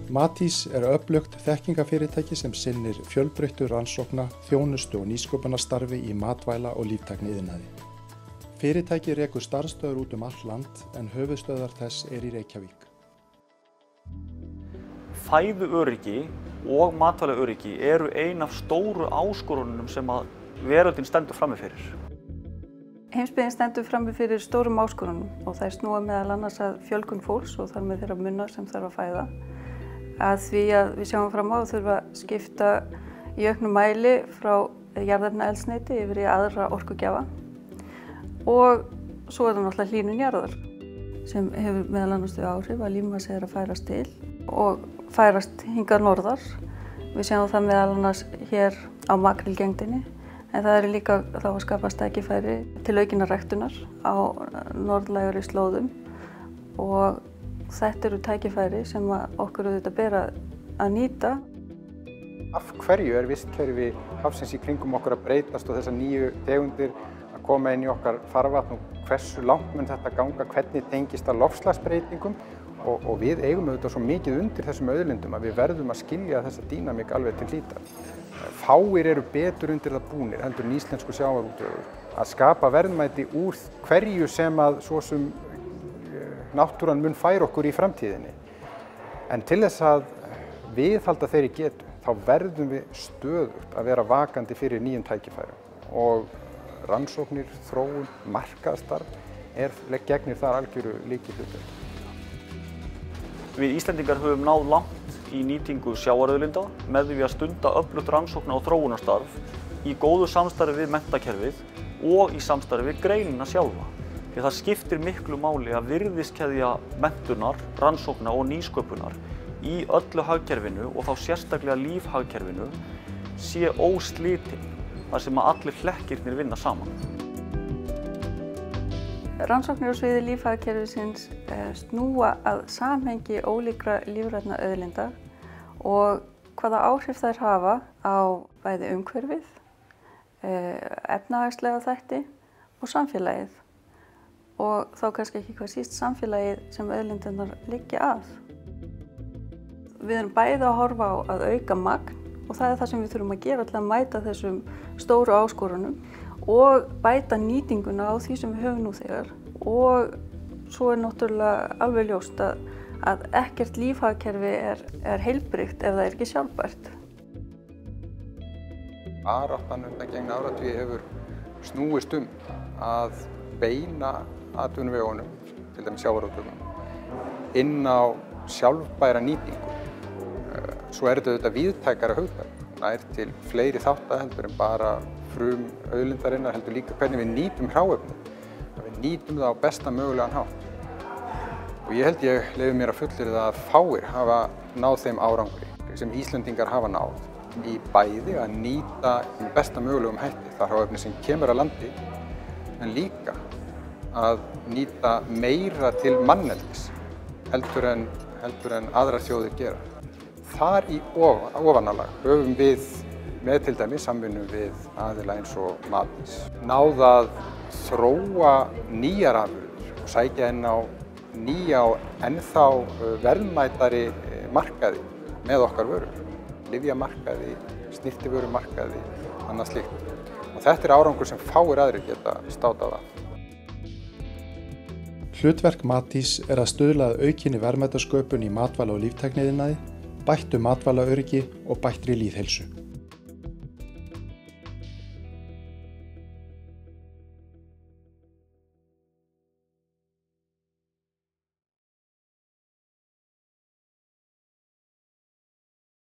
Matís öflugt þekkingafyrirtæki sem sinnir fjölbreyttu rannsókna, þjónustu og nýsköpunarstarfi í matvæla- og líftækniiðnaði. Fyrirtæki rekur starfsstöðvar út allt land en höfuðstöðvar þess í Reykjavík. Fæðuöryggi og matvælaöryggi eru ein af stóru áskorunum sem að veröldin stendur frammi fyrir. Heimsbyggðin stendur frammi fyrir stórum áskorunum og þær snúa meðal annars að fjölgun fólks og þar með þeirra munna sem þarf að fæða. Að því að við sjáum fram á að þurfa að skipta í auknu mæli frá jarðefnaeldsneyti yfir í aðra orkugjafa. Og svo það náttúrulega hlýnun jarðar sem hefur meðal annars þau áhrif að lífmassi að færast til og færast hingað norðar. Við sjáum það meðal annars hér á makrílgengdinni en það líka þá að skapast tækifæri til aukinnar ræktunar á norðlægari slóðum og þetta eru tækifæri sem okkur auðvitað ber að nýta. Af hverju vistkerfi hafsins í kringum okkur að breytast og þessar nýju tegundir að koma inn í okkar farvatn og hversu langt mun þetta ganga, hvernig tengist að loftslagsbreytingum og við eigum auðvitað svo mikið undir þessum auðlindum að við verðum að skilja þessa dýnamík alveg til hlítar. Fáir eru betur undir það búnir heldur en íslensku sjávarútvegur að skapa verðmæti úr hverju sem að svo sem náttúran mun færa okkur í framtíðinni. En til þess að viðhalda þeirri getu, þá verðum við stöðugt að vera vakandi fyrir nýjum tækifærum og rannsóknir, þróun, markaðsstarf gegnir þar algjöru lykilhlutverki. Við Íslendingar höfum náð langt í nýtingu sjávarauðlinda með því að stunda öflugt rannsókna- og þróunarstarf í góðu samstarfi við menntakerfið og í samstarfi við greinina sjálfa. Því það skiptir miklu máli að virðiskeðja menntunar, rannsókna og nýsköpunar í öllu hagkerfinu og þá sérstaklega lífhagkerfinu sé óslitinn þar sem að allir hlekkirnir vinna saman. Rannsóknir á sviði lífhagkerfisins snúa að samhengi ólíkra lífrænna auðlinda og hvaða áhrif þær hafa á bæði umhverfið, efnahagslega þætti og samfélagið. Og þá kannski ekki hvað síst samfélagið sem auðlindirnar liggja að. Við erum bæði að horfa á að auka magn og það það sem við þurfum að gera til að mæta þessum stóru áskorunum og bæta nýtinguna á því sem við höfum nú þegar. Og svo náttúrulega alveg ljóst að ekkert lífhagkerfi heilbrigt ef það ekki sjálfbært. Baráttan undangengna áratugi hefur snúist að beina atvinnuvegunum, til dæmis sjávarútveginum, inn á sjálfbæra nýtingu. Svo þetta auðvitað víðtækara hugtak, nær til fleiri þátta heldur en bara auðlindarinnar, heldur líka hvernig við nýtum hráefni. Við nýtum það á besta mögulegan hátt. Og ég leyfi mér að fullyrða að fáir hafa náð þeim árangri sem Íslendingar hafa náð í bæði að nýta í besta mögulegum hætti það hráefni sem kemur að landi, en líka að nýta meira til manneldis heldur en aðrar þjóðir gera. Þar í ofanálag höfum við með til dæmis samvinnu við aðila eins og Matís náð að þróa nýjar afurðir og sækja inn á nýja og ennþá verðmætari markaði með okkar vörur. Lyfjamarkaði, snyrtivörumarkaði, annað slíkt. Og þetta árangur sem fáir aðrir geta státað af. Hlutverk Matís að stuðla að aukinni verðmætasköpun í matvæla- og líftækniiðnaði, bættu matvælaöryggi og bættri lýðheilsu.